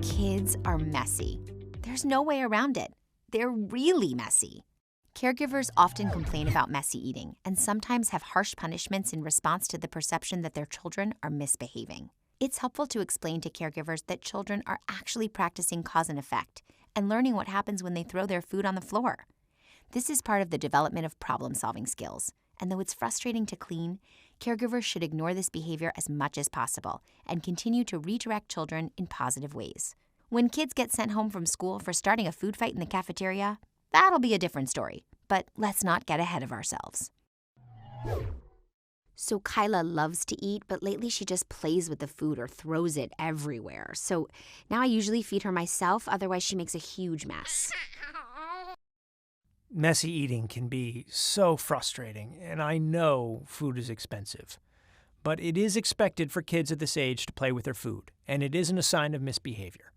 Kids are messy. There's no way around it. They're really messy. Caregivers often complain about messy eating and sometimes have harsh punishments in response to the perception that their children are misbehaving. It's helpful to explain to caregivers that children are actually practicing cause and effect and learning what happens when they throw their food on the floor. This is part of the development of problem-solving skills, and though it's frustrating to clean, caregivers should ignore this behavior as much as possible and continue to redirect children in positive ways. When kids get sent home from school for starting a food fight in the cafeteria, that'll be a different story, but let's not get ahead of ourselves. So Kyla loves to eat, but lately she just plays with the food or throws it everywhere. So now I usually feed her myself, otherwise she makes a huge mess. Messy eating can be so frustrating, and I know food is expensive. But it is expected for kids at this age to play with their food, and it isn't a sign of misbehavior.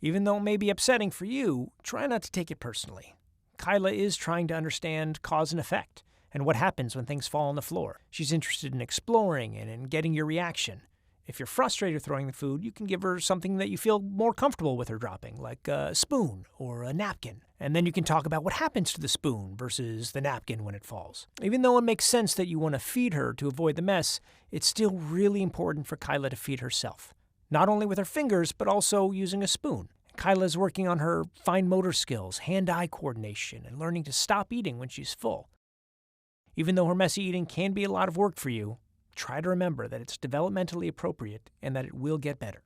Even though it may be upsetting for you, try not to take it personally. Kyla is trying to understand cause and effect and what happens when things fall on the floor. She's interested in exploring and in getting your reaction. If you're frustrated throwing the food, you can give her something that you feel more comfortable with her dropping, like a spoon or a napkin. And then you can talk about what happens to the spoon versus the napkin when it falls. Even though it makes sense that you want to feed her to avoid the mess, it's still really important for Kyla to feed herself. Not only with her fingers, but also using a spoon. Kyla's working on her fine motor skills, hand-eye coordination, and learning to stop eating when she's full. Even though her messy eating can be a lot of work for you, try to remember that it's developmentally appropriate and that it will get better.